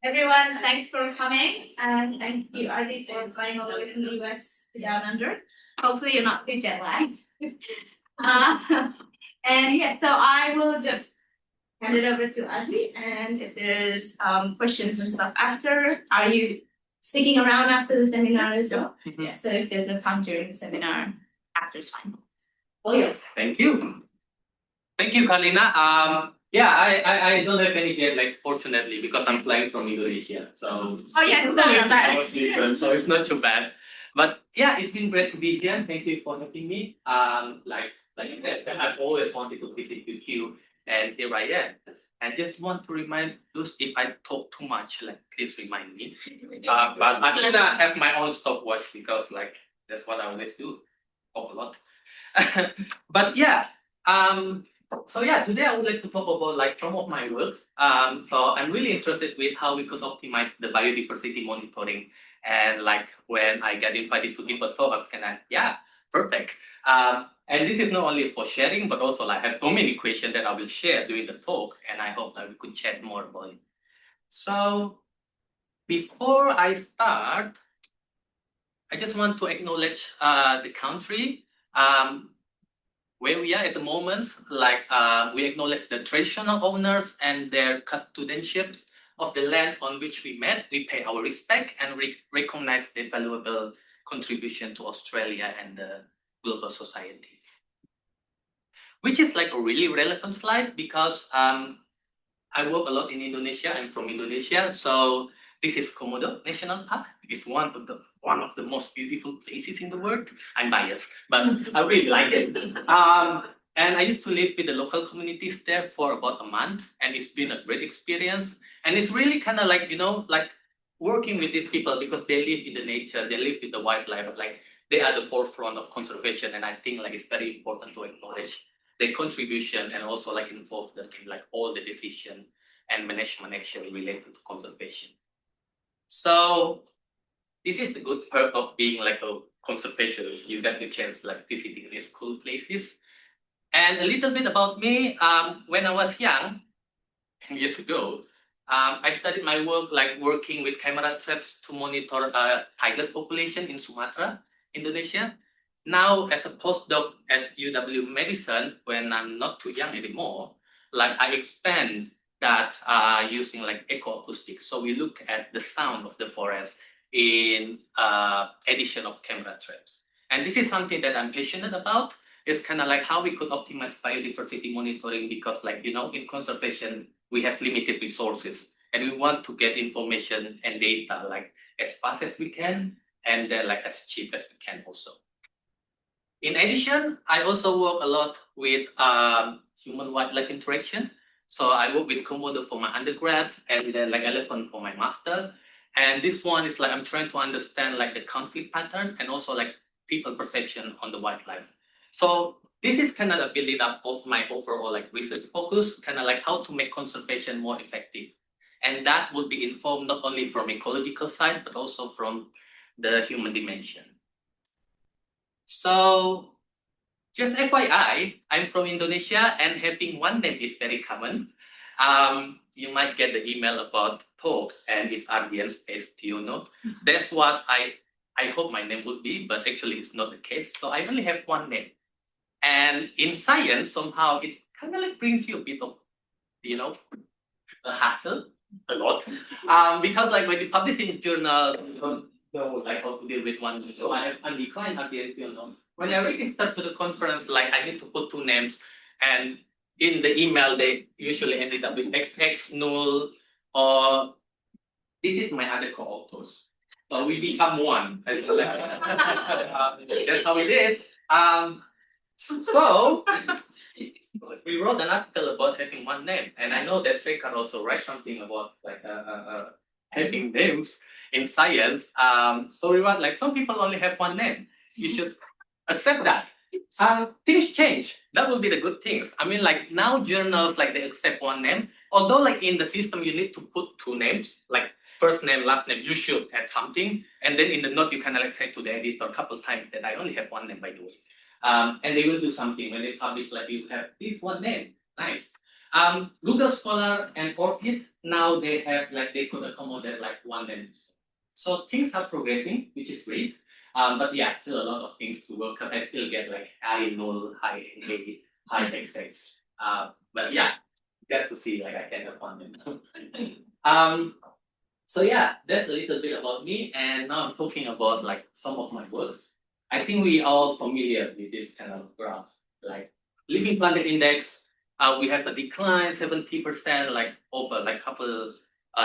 Everyone, thanks for coming, and thank you, Ardi, for flying all the way from the US to down under. Hopefully, you're not too jet lagged. And yeah, so I will just hand it over to Ardi, and if there's questions and stuff after, are you sticking around after the seminar as well? Yeah. So if there's no time during the seminar, after is fine. Oh yes. Thank you. Thank you, Karina. Yeah, I don't have any jet lag, fortunately, because I'm flying from Indonesia. So so it's not too bad. But yeah, it's been great to be here. Thank you for having me. Like you said, I've always wanted to visit with you, and here I am. And just want to remind those if I talk too much, like please remind me. But I'm gonna have my own stopwatch because like that's what I always do, talk a lot. But yeah, so yeah, today I would like to talk about like some of my works. So I'm really interested with how we could optimize the biodiversity monitoring. And like when I get invited to give a talk, I was kind of perfect. And this is not only for sharing, but also like I have so many questions that I will share during the talk, and I hope that we could chat more about it. So before I start, I just want to acknowledge the country. Where we are at the moment, like we acknowledge the traditional owners and their custodianships of the land on which we met. We pay our respect and recognize their valuable contribution to Australia and the global society. Which is like a really relevant slide because I work a lot in Indonesia. I'm from Indonesia, so this is Komodo National Park. It's one of the most beautiful places in the world. I'm biased, but I really like it. And I used to live with the local communities there for about a month, and it's been a great experience. And it's really kind of like like working with these people because they live in the nature, they live with the wildlife, like they are the forefront of conservation. And I think like it's very important to acknowledge their contribution and also like involve them in like all the decision and management actually related to conservation. So this is the good part of being like a conservationist. You get the chance like visiting these cool places. And a little bit about me. When I was young, 10 years ago, I started my work like working with camera traps to monitor tiger population in Sumatra, Indonesia. Now, as a postdoc at UW Medicine, when I'm not too young anymore, like I expand that using like ecoacoustics. So we look at the sound of the forest in addition of camera traps. And this is something that I'm passionate about. It's kind of like how we could optimize biodiversity monitoring because like, in conservation, we have limited resources and we want to get information and data like as fast as we can and then like as cheap as we can also. In addition, I also work a lot with human-wildlife interaction. So I work with Komodo for my undergrads and then like elephant for my master. And this one is like I'm trying to understand like the conflict pattern and also like people perception on the wildlife. So this is kind of a build up of my overall like research focus, kind of like how to make conservation more effective. And that would be informed not only from ecological side, but also from the human dimension. So just FYI, I'm from Indonesia and having one name is very common. You might get the email about talk and it's Ardiantiono. That's what I hope my name would be, but actually it's not the case. So I only have one name. And in science, somehow it kind of like brings you a bit of, a hassle, a lot. Because like when you publish in a journal, you don't know like how to deal with one. So I have undefined Ardiantiono. When I register to the conference, like I need to put two names, and in the email they usually ended up with XX null or this is my other co-authors. So we become one. That's how it is. So we wrote an article about having one name, and I know that Sri can also write something about like having names in science. So we wrote like some people only have one name. You should accept that. Things change. That will be the good things. I mean, like now journals like they accept one name. Although like in the system you need to put two names, like first name, last name. You should add something, and then in the note you kind of like say to the editor a couple times that I only have one name by the way. And they will do something when they publish like you have this one name. Nice. Google Scholar and ORCID, now they have they could accommodate one language. So things are progressing, which is great. But yeah, still a lot of things to work up. I still get high null, high NA, high XX. But yeah, get to see I can have fun. So yeah, that's a little bit about me, and now I'm talking about some of my works. I think we all familiar with this kind of graph, living planet index. We have a decline 70%, over couple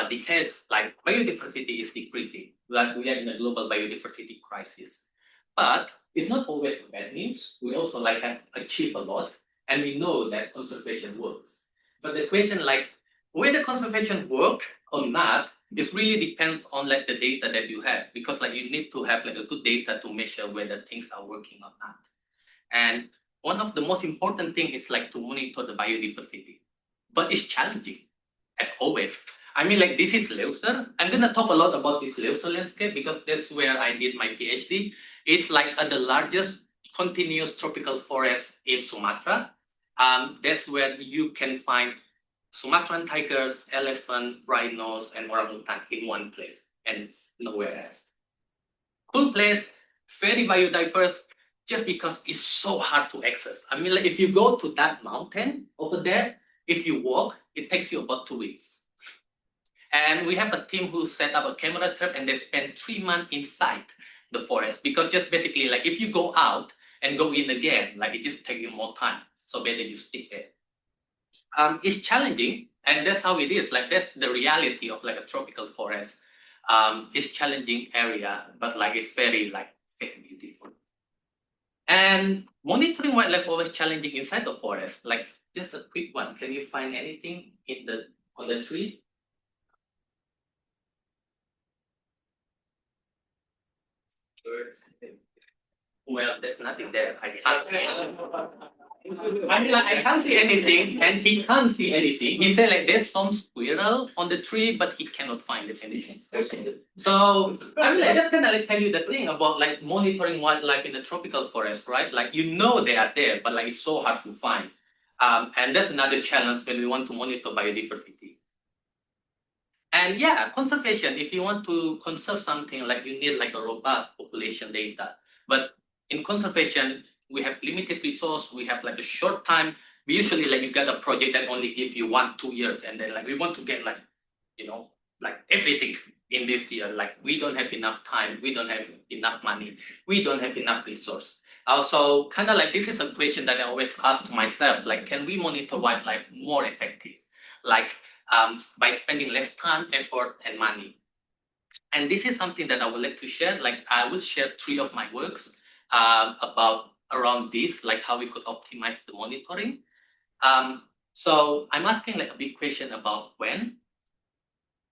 decades. Biodiversity is decreasing. We are in a global biodiversity crisis, but it's not always bad news. We also have achieved a lot, and we know that conservation works. But the question whether conservation work or not, it really depends on the data that you have, because you need to have a good data to measure whether things are working or not. And one of the most important thing is to monitor the biodiversity, but it's challenging as always. I mean, this is Leuser. I'm gonna talk a lot about this Leuser landscape because that's where I did my PhD. It's the largest continuous tropical forest in Sumatra. That's where you can find Sumatran tigers, elephant, rhinos, and orangutan in one place and nowhere else. Cool place, very biodiverse, just because it's so hard to access. I mean, if you go to that mountain over there, if you walk, it takes you about 2 weeks. And we have a team who set up a camera trap and they spend 3 months inside the forest, because just basically if you go out and go in again, it just takes you more time. So better you stick there. It's challenging, and that's how it is. That's the reality of a tropical forest. It's challenging area, but it's very very beautiful. And monitoring wildlife always challenging inside the forest. Just a quick one. Can you find anything on the tree? Well, there's nothing there. I can't see anything. I mean, I can't see anything, and he can't see anything. He said there's some squirrel on the tree, but he cannot find anything. So I mean, that's kind of tell you the thing about monitoring wildlife in the tropical forest, right? You know they are there, but it's so hard to find. And that's another challenge when we want to monitor biodiversity. And yeah, conservation. If you want to conserve something, you need a robust population data. But in conservation, we have limited resource. We have a short time. We usually you get a project that only gives you 1-2 years, and then we want to get everything in this year. We don't have enough time. We don't have enough money. We don't have enough resource. Also, kind of this is a question that I always ask to myself. Can we monitor wildlife more effective? By spending less time, effort, and money. And this is something that I would like to share. I will share 3 of my works about around this, how we could optimize the monitoring. So I'm asking a big question about when,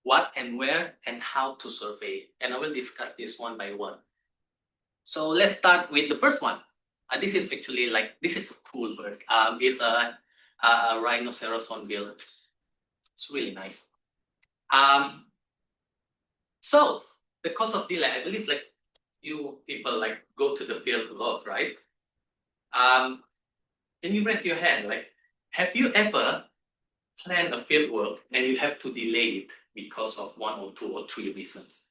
what, and where, and how to survey. And I will discuss this one by one. So let's start with the first one. This is actually this is a cool bird. It's a rhinoceros hornbill. It's really nice. So the cost of delay, I believe you people go to the field a lot, right? Can you raise your hand? Have you ever planned a field work and you have to delay it because of 1 or 2 or 3 reasons?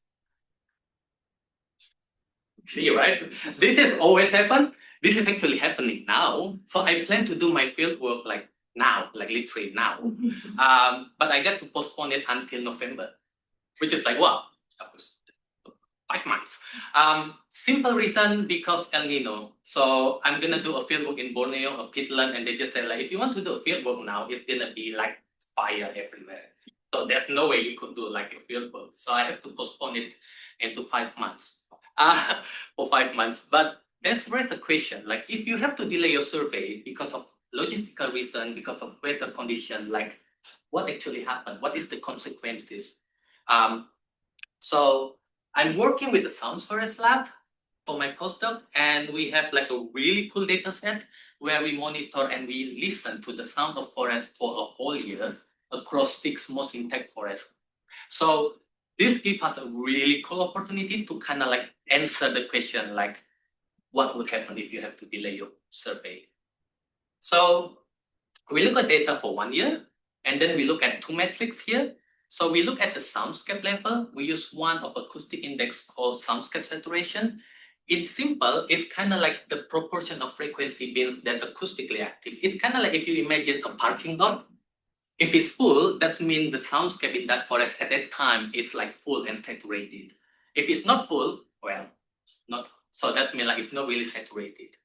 See, right? This has always happened. This is actually happening now. So I plan to do my field work now, literally now. But I got to postpone it until November, which is wow, 5 months. Simple reason, because El Nino. So I'm gonna do a field work in Borneo or peatland, and they just said if you want to do a field work now, it's gonna be fire everywhere. So there's no way you could do a field work. So I have to postpone it into 5 months. For 5 months. But that's raised a question. If you have to delay your survey because of logistical reason, because of weather condition, what actually happened? What is the consequences? So I'm working with the Sounds Forest Lab for my postdoc, and we have a really cool data set where we monitor and we listen to the sound of forest for a whole year across 6 most intact forests. So this gives us a really cool opportunity to kind of answer the question what would happen if you have to delay your survey. So we look at data for 1 year, And then we look at two metrics here. So we look at the soundscape level. We use one of acoustic index called soundscape saturation. It's simple. It's kind of like the proportion of frequency bins that acoustically active. It's kind of like if you imagine a parking lot. If it's full, that means the soundscape in that forest at that time is like full and saturated. If it's not full, well, not. So that means like it's not really saturated.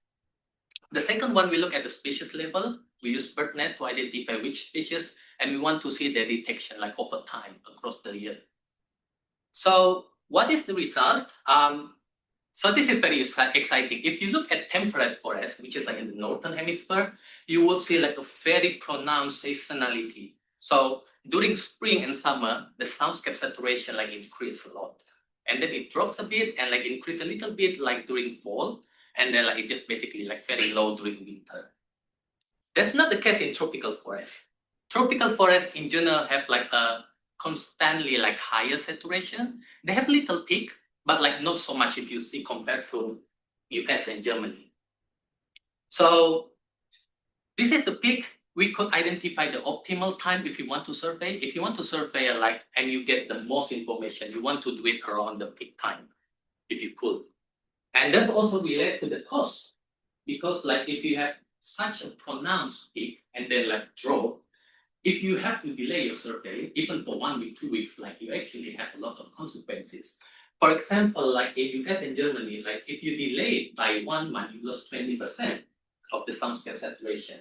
The second one, we look at the species level. We use BirdNet to identify which species, and we want to see their detection like over time across the year. So what is the result? So this is very exciting. If you look at temperate forest, which is like in the northern hemisphere, you will see like a very pronounced seasonality. So during spring and summer, the soundscape saturation like increase a lot. And then it drops a bit and like increase a little bit like during fall. And then like it just basically like very low during winter. That's not the case in tropical forests. Tropical forests in general have like a constantly like higher saturation. They have little peak, but like not so much if you see compared to US and Germany. So this is the peak. We could identify the optimal time if you want to survey. If you want to survey like and you get the most information, you want to do it around the peak time, if you could. And that's also related to the cost, because like if you have such a pronounced peak and then like drop, if you have to delay your survey, even for 1 week, 2 weeks, like you actually have a lot of consequences. For example, like in US and Germany, like if you delay it by 1 month, you lost 20% of the soundscape saturation.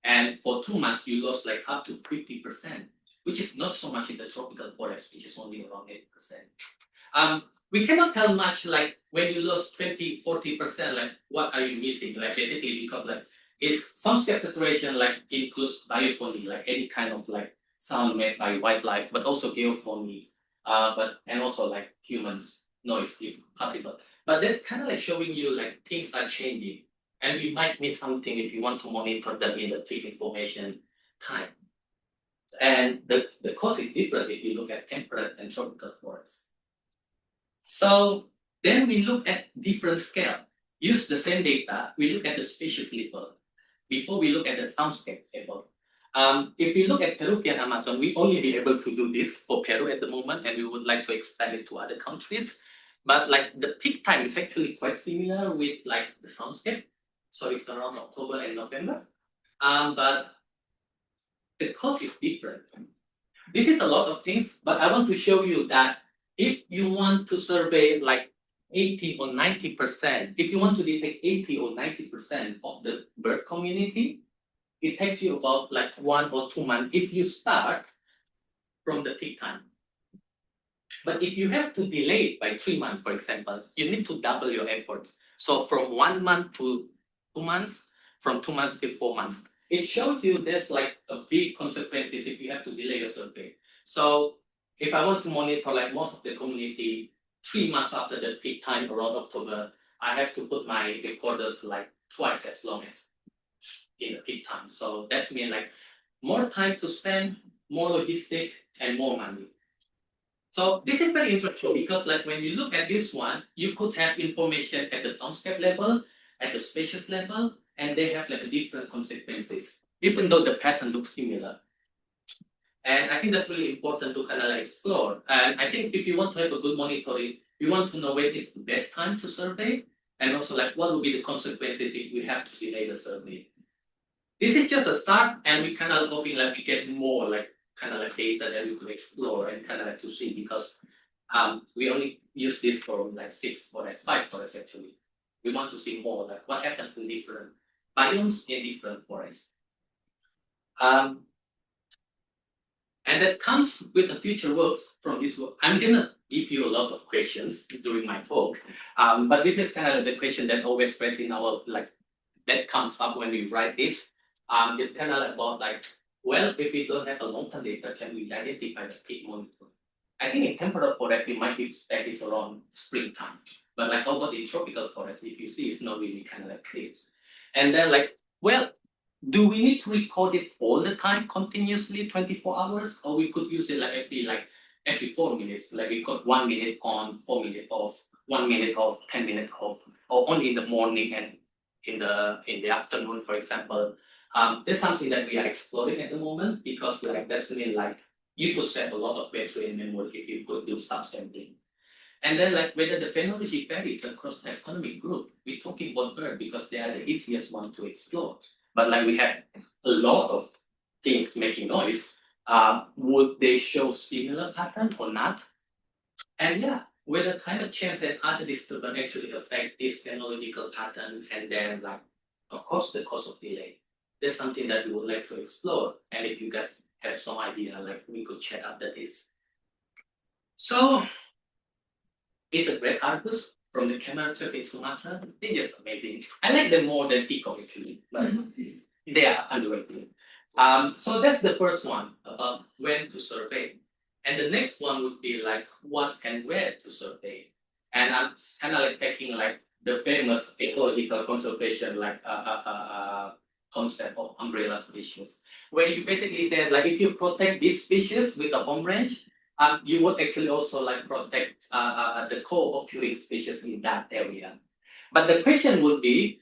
And for 2 months, you lost like up to 50%, which is not so much in the tropical forest, which is only around 8%. We cannot tell much like when you lost 20, 40%, like what are you missing? Like basically because like it's soundscape saturation like includes biophony, like any kind of like sound made by wildlife, but also geophony, and also like humans noise if possible. But that's kind of like showing you like things are changing, and we might miss something if you want to monitor them in the peak information time. And the cost is different if you look at temperate and tropical forests. So then we look at different scale. Use the same data. We look at the species level before we look at the soundscape level. If we look at Peruvian Amazon, we only be able to do this for Peru at the moment, and we would like to expand it to other countries. But like the peak time is actually quite similar with like the soundscape. So it's around October and November. But the cost is different. This is a lot of things, but I want to show you that if you want to survey like 80 or 90%, if you want to detect 80 or 90% of the bird community, it takes you about like 1 or 2 months if you start from the peak time. But if you have to delay it by 3 months, for example, you need to double your efforts. So from 1 month to 2 months, from 2 months till 4 months. It shows you there's like a big consequences if you have to delay your survey. So if I want to monitor like most of the community 3 months after the peak time around October, I have to put my recorders like twice as long as in the peak time. So that's mean like more time to spend, more logistic, and more money. So this is very interesting because like when you look at this one, you could have information at the soundscape level, at the species level, and they have like different consequences, even though the pattern looks similar. And I think that's really important to kind of like explore. And I think if you want to have a good monitoring, you want to know when is the best time to survey, and also like what will be the consequences if we have to delay the survey. This is just a start, and we kind of hoping like we get more like kind of like data that we could explore and kind of like to see, because we only use this for like 6 forests, 5 forests actually. We want to see more like what happens in different biomes in different forests. And that comes with the future works from this work. I'm gonna give you a lot of questions during my talk, but this is kind of the question that always present in our like that comes up when we write this. It's kind of about like, well, if we don't have a long-term data, can we identify the peak monitor? I think in temperate forest we might expect it's around springtime, but like how about in tropical forest? If you see, it's not really kind of like clear. And then like, well, do we need to record it all the time, continuously, 24 hours, or we could use it like every 4 minutes, like we got 1 minute on, 4 minutes off, 1 minute off, 10 minutes off, or only in the morning and in the afternoon, for example. That's something that we are exploring at the moment because that's mean you could set a lot of battery in memory if you could do subsampling. And then whether the phenology varies across taxonomic group, we're talking about bird because they are the easiest one to explore. But we have a lot of things making noise. Would they show similar pattern or not? And whether climate change and other disturbance actually affect this phenological pattern, and then of course the cause of delay. That's something that we would like to explore. And if you guys have some idea, we could chat after this. So it's a great harvest from the camera trip in Sumatra. They're just amazing. I like them more than peacock actually, but they are underrated. So that's the first one about when to survey. And the next one would be what and where to survey. And I'm kind of taking the famous ecological conservation concept of umbrella species, where you basically said if you protect this species with a home range, you would actually also protect the co-occurring species in that area. But the question would be,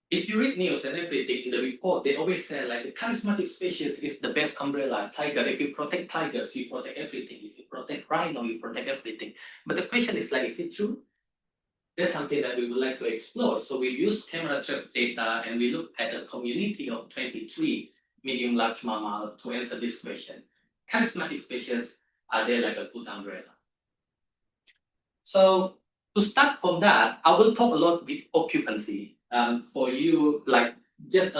if you read news and everything in the report, they always say the charismatic species is the best umbrella. Tiger, if you protect tigers, you protect everything. If you protect rhino, you protect everything. But the question is is it true? That's something that we would like to explore. So we use camera trap data and we look at a community of 23 medium large mammal to answer this question. Charismatic species, are they a good umbrella? So to start from that, I will talk a lot with occupancy. For you, just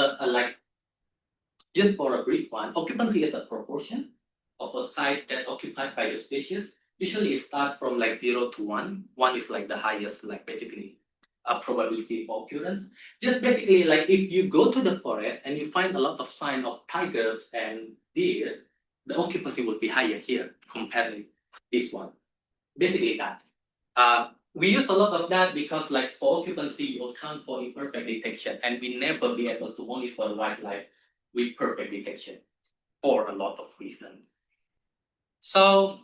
for a brief one, occupancy is a proportion of a site that occupied by the species. Usually it starts from 0 to 1. 1 is the highest, basically a probability for occurrence. Just basically if you go to the forest and you find a lot of sign of tigers and deer, the occupancy would be higher here compared to this one. Basically that. We use a lot of that because for occupancy, you account for imperfect detection, and we never be able to monitor wildlife with perfect detection for a lot of reasons. So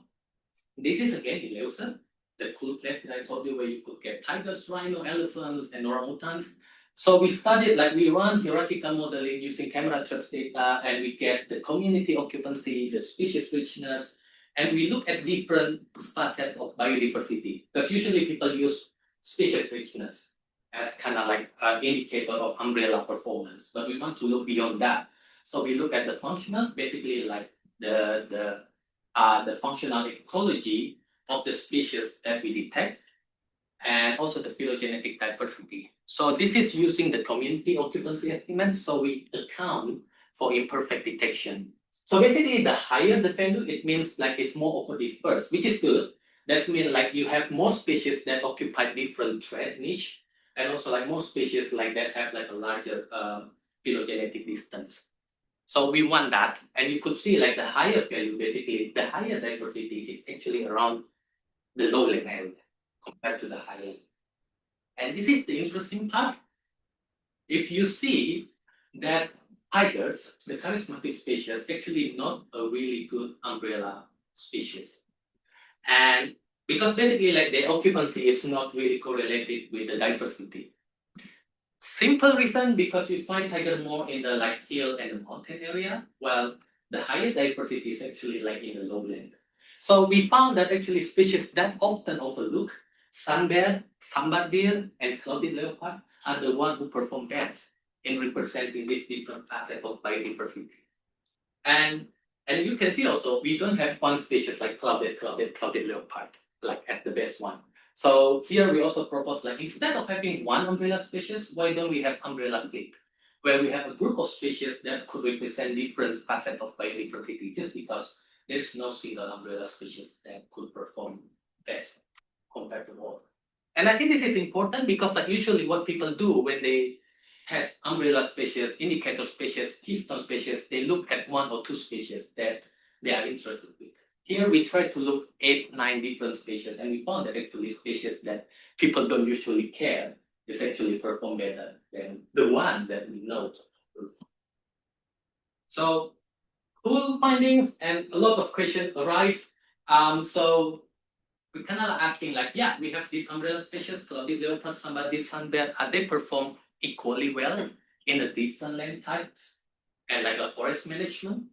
this is again Ileusa, the cool place that I told you where you could get tigers, rhino, elephants, and orangutans. So we studied, we run hierarchical modeling using camera traps data, and we get the community occupancy, the species richness, and we look at different facets of biodiversity. Because usually people use species richness as kind of an indicator of umbrella performance, but we want to look beyond that. So we look at the functional, basically the functional ecology of the species that we detect, and also the phylogenetic diversity. So this is using the community occupancy estimate, so we account for imperfect detection. So basically, the higher the value, it means it's more of a dispersed, which is good. That means you have more species that occupy different trait niche, and also more species that have a larger phylogenetic distance. So we want that, and you could see the higher value, basically the higher diversity is actually around the lowland area compared to the highland. And this is the interesting part. If you see that tigers, the charismatic species, actually not a really good umbrella species. And because basically the occupancy is not really correlated with the diversity. Simple reason, because you find tiger more in the hill and the mountain area, while the higher diversity is actually in the lowland. So we found that actually species that often overlooked, sunbear, sambar deer, and clouded leopard, are the ones who perform best in representing these different facets of biodiversity. And you can see also, we don't have one species like clouded leopard, as the best one. So here we also propose instead of having one umbrella species, why don't we have umbrella fleet, where we have a group of species that could represent different facets of biodiversity, just because there's no single umbrella species that could perform best compared to all. And I think this is important because usually what people do when they test umbrella species, indicator species, keystone species, they look at one or two species that they are interested with. Here we try to look 8, 9 different species, and we found that actually species that people don't usually care is actually perform better than the one that we know. So cool findings, and a lot of questions arise. So we kind of asking we have these umbrella species, clouded leopard, sambar deer, sunbear, are they perform equally well in a different land types and like a forest management.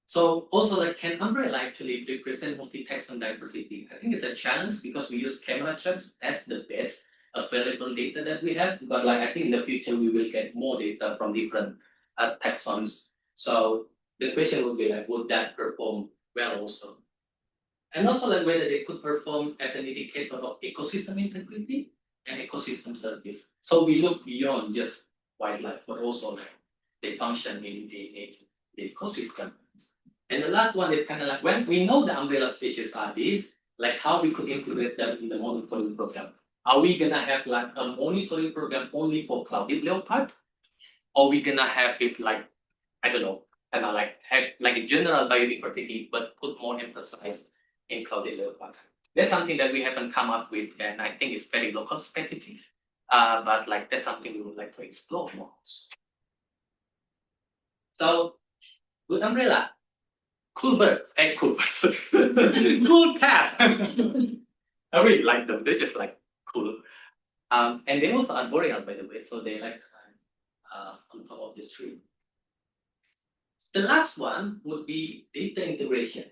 So also like can umbrella actually represent multi-taxon diversity? I think it's a challenge because we use camera traps as the best available data that we have. But like I think in the future we will get more data from different taxons. So the question would be like, would that perform well also? And also like whether they could perform as an indicator of ecosystem integrity and ecosystem service. So we look beyond just wildlife, but also like they function in the ecosystem. And the last one is kind of like when we know the umbrella species are these, like how we could integrate them in the monitoring program. Are we gonna have like a monitoring program only for clouded leopard? Or we gonna have it like, I don't know, kind of like have like a general biodiversity, but put more emphasis in clouded leopard. That's something that we haven't come up with, and I think it's very local specific. But like that's something we would like to explore more. So, good umbrella, cool birds, cool birds, cool cat. I really like them. They're just like cool. And they also arboreal, by the way, so they like to climb on top of the tree. The last one would be data integration.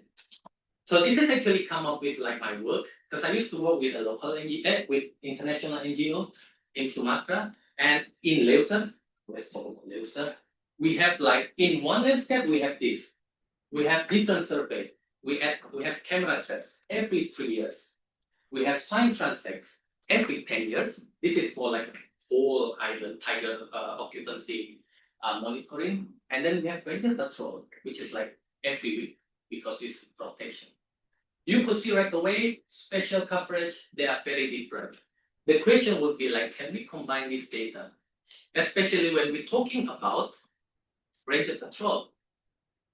So this has actually come up with like my work because I used to work with a local NGO, with international NGO in Sumatra and in Leuser. Let's talk about Leuser. We have like in one landscape we have this. We have different survey. We have camera traps every 3 years. We have sign transects every 10 years. This is for like whole island tiger occupancy monitoring. And then we have ranger patrol, which is like every week because it's protection. You could see right away, special coverage, they are very different. The question would be like, can we combine this data? Especially when we're talking about ranger patrol.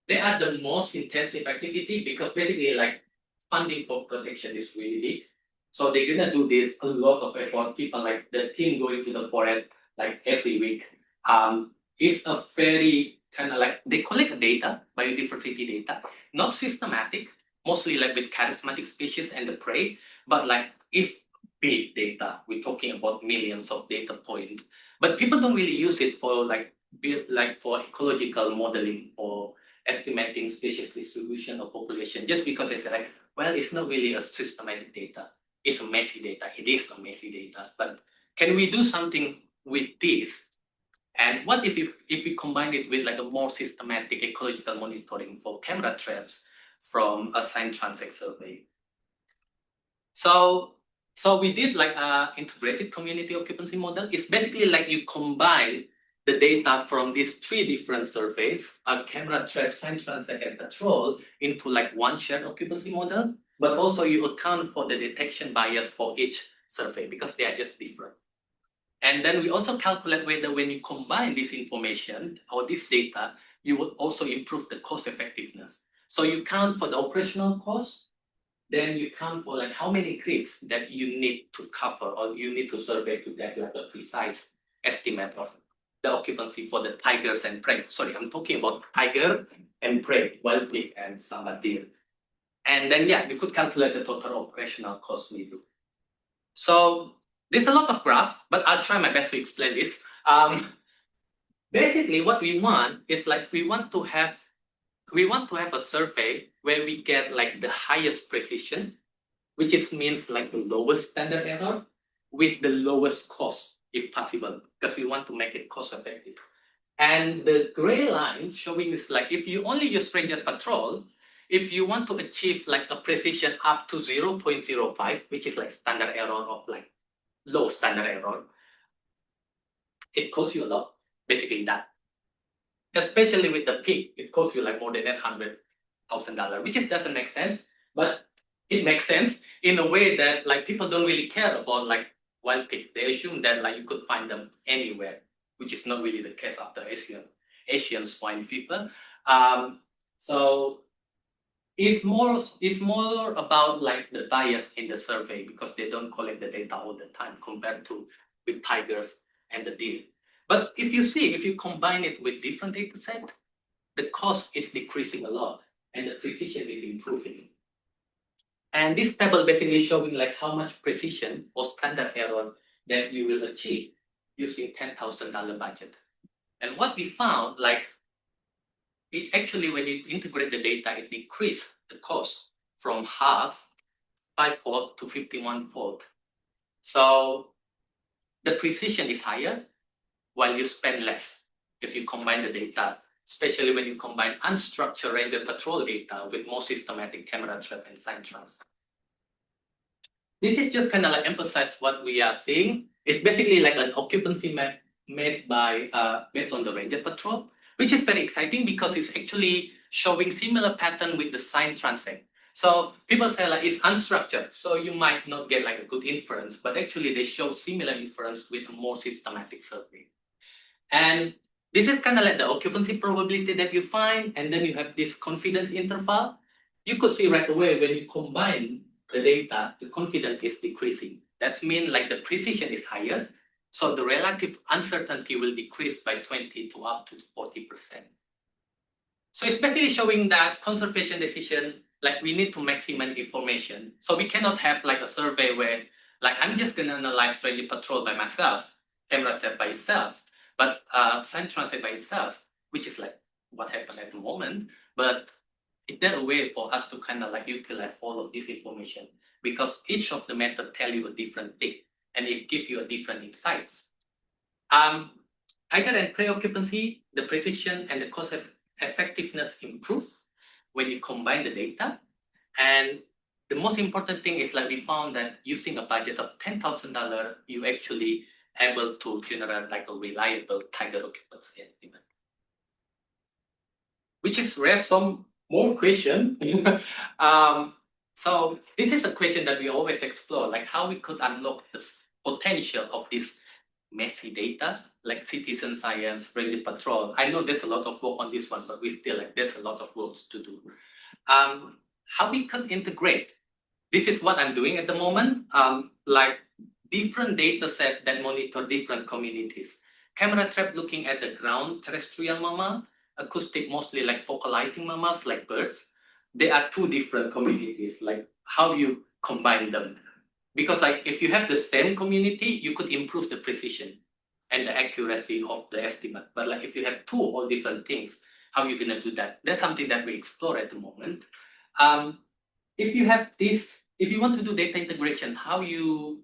They are the most intensive activity because basically like funding for protection is really big. So they're gonna do this a lot of effort. People like the team going to the forest like every week. It's a very kind of like they collect data, biodiversity data, not systematic, mostly like with charismatic species and the prey, but like it's big data. We're talking about millions of data points, but people don't really use it for like for ecological modeling or estimating species distribution or population, just because it's like, well, it's not really a systematic data. It's a messy data. It is a messy data. But can we do something with this? And what if we combine it with like a more systematic ecological monitoring for camera traps from a sign transect survey? So we did like a integrated community occupancy model. It's basically like you combine the data from these 3 different surveys, a camera trap, sign transect, and patrol, into like one shared occupancy model. But also you account for the detection bias for each survey because they are just different. And then we also calculate whether when you combine this information or this data, you will also improve the cost effectiveness. So you count for the operational cost, then you count for like how many creeks that you need to cover or you need to survey to get like a precise estimate of the occupancy for the tigers and prey. Sorry, I'm talking about tiger and prey, wild pig and sambar deer. And then yeah, you could calculate the total operational cost we do. So there's a lot of graph, but I'll try my best to explain this. Basically, what we want is like we want to have a survey where we get like the highest precision, which means like the lowest standard error with the lowest cost if possible, because we want to make it cost effective. And the gray line showing is like if you only use ranger patrol, if you want to achieve like a precision up to 0.05, which is like standard error of like low standard error, it costs you a lot, basically that. Especially with the pig, it costs you like more than $100,000, which doesn't make sense, but it makes sense in a way that like people don't really care about like wild pig. They assume that like you could find them anywhere, which is not really the case after Asian swine fever. So it's more about like the bias in the survey because they don't collect the data all the time compared to with tigers and the deer. But if you combine it with different data set, the cost is decreasing a lot and the precision is improving. And this table basically showing like how much precision or standard error that you will achieve using $10,000 budget. And what we found, like, it actually, when you integrate the data, it decreased the cost from half, 5-fold to 51-fold. So the precision is higher while you spend less if you combine the data, especially when you combine unstructured ranger patrol data with more systematic camera trap and sign transfer. This is just kind of like emphasize what we are seeing. It's basically like an occupancy map made by based on the ranger patrol, which is very exciting because it's actually showing similar pattern with the sign transect. So people say like it's unstructured, so you might not get like a good inference, but actually they show similar inference with a more systematic survey. And this is kind of like the occupancy probability that you find, and then you have this confidence interval. You could see right away when you combine the data, the confidence is decreasing. That means like the precision is higher, so the relative uncertainty will decrease by 20 to up to 40%. So it's basically showing that conservation decision, like we need to maximize information. So we cannot have like a survey where like I'm just gonna analyze ranger patrol by myself, camera trap by itself, but sign transect by itself, which is like what happened at the moment. But is there a way for us to kind of like utilize all of this information? Because each of the method tell you a different thing and it gives you a different insights. Higher and pre-occupancy, the precision and the cost effectiveness improve when you combine the data. And the most important thing is like we found that using a budget of $10,000, you actually able to generate like a reliable tiger occupancy estimate. Which is raise some more question. So this is a question that we always explore, like how we could unlock the potential of this messy data, like citizen science, ranger patrol. I know there's a lot of work on this one, but we still like there's a lot of work to do. How we could integrate. This is what I'm doing at the moment. Like different data set that monitor different communities. Camera trap looking at the ground terrestrial mammal, acoustic mostly like focalizing mammals like birds. They are two different communities, like how you combine them. Because like if you have the same community, you could improve the precision and the accuracy of the estimate. But like if you have two all different things, how are you gonna do that? That's something that we explore at the moment. If you have this, if you want to do data integration, how you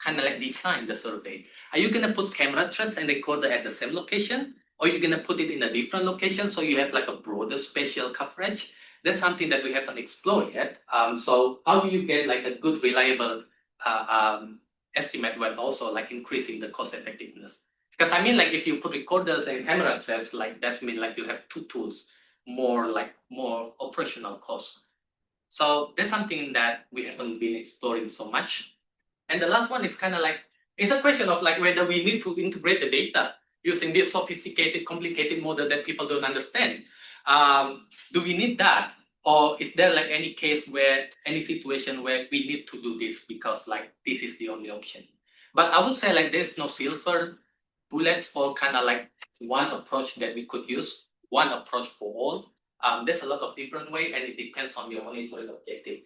kind of like design the survey? Are you gonna put camera traps and recorder at the same location? Or you're gonna put it in a different location so you have like a broader spatial coverage? That's something that we haven't explored yet. So how do you get like a good, reliable estimate while also like increasing the cost effectiveness? Because I mean, like if you put recorders and camera traps, like that's mean like you have two tools, more operational costs. So that's something that we haven't been exploring so much. And the last one is kind of like, it's a question of like whether we need to integrate the data using this sophisticated, complicated model that people don't understand. Do we need that? Or is there like any case where, any situation where we need to do this because like this is the only option? But I would say like there's no silver bullet for kind of like one approach that we could use, one approach for all. There's a lot of different ways and it depends on your monitoring objective.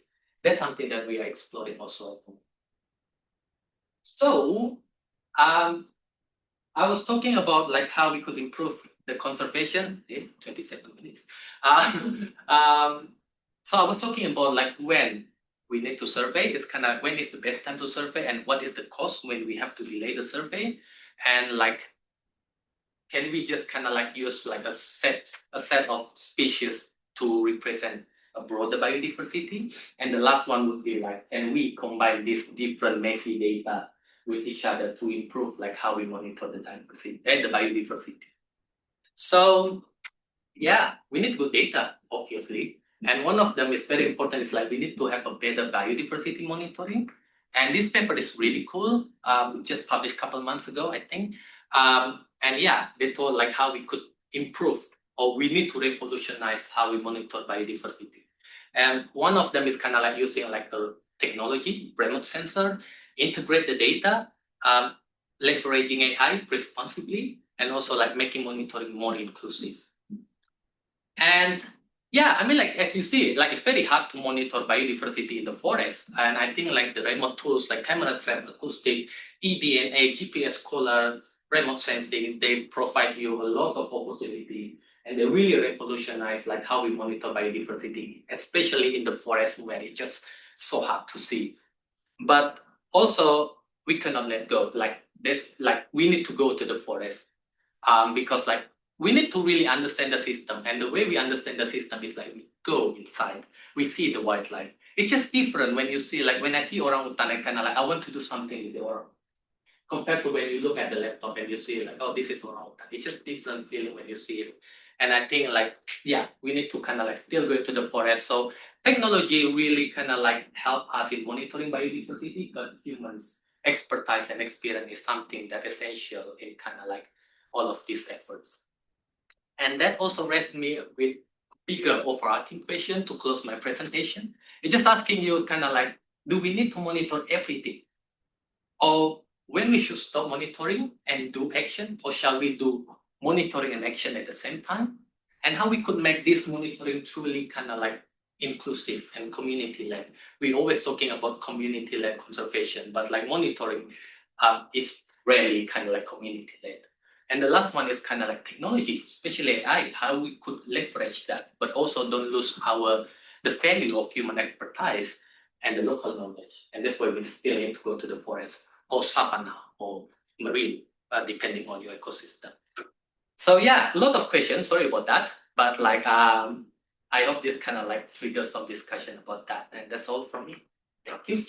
That's something that we are exploring also. So, I was talking about like how we could improve the conservation. 27 minutes. So I was talking about like when we need to survey. It's kind of when is the best time to survey and what is the cost when we have to delay the survey, and like can we just kind of like use like a set of species to represent a broader biodiversity? And the last one would be like, can we combine these different messy data with each other to improve like how we monitor the diversity and the biodiversity? So yeah, we need good data, obviously. And one of them is very important, is like we need to have a better biodiversity monitoring. And this paper is really cool. Just published a couple months ago, I think. And yeah, they told like how we could improve, or we need to revolutionize how we monitor biodiversity. And one of them is kind of like using like a technology, remote sensor, integrate the data, leveraging AI responsibly, and also like making monitoring more inclusive. And yeah, I mean, like as you see, like it's very hard to monitor biodiversity in the forest. And I think like the remote tools like camera trap, acoustic, eDNA, GPS collar, remote sensing, they provide you a lot of opportunity, and they really revolutionize like how we monitor biodiversity, especially in the forest where it's just so hard to see. But also we cannot let go. We need to go to the forest, because like we need to really understand the system, and the way we understand the system is like we go inside, we see the wildlife. It's just different when you see, like when I see orangutan, I kind of like I want to do something with the orang, compared to when you look at the laptop and you see like, oh, this is orangutan. It's just different feeling when you see it. And I think like, yeah, we need to kind of like still go to the forest. So technology really kind of like help us in monitoring biodiversity, but humans expertise and experience is something that essential in kind of like all of these efforts. And that also raised me with bigger overarching question to close my presentation. It's just asking you kind of like, do we need to monitor everything? Or when we should stop monitoring and do action, or shall we do monitoring and action at the same time? And how we could make this monitoring truly kind of like inclusive and community-led. We're always talking about community-led conservation, but like monitoring is rarely kind of like community-led. And the last one is kind of like technology, especially AI, how we could leverage that, but also don't lose the value of human expertise and the local knowledge. And that's why we still need to go to the forest or savanna or marine, depending on your ecosystem. So yeah, a lot of questions, sorry about that. But like, I hope this kind of like triggers some discussion about that. And that's all from me. Thank you.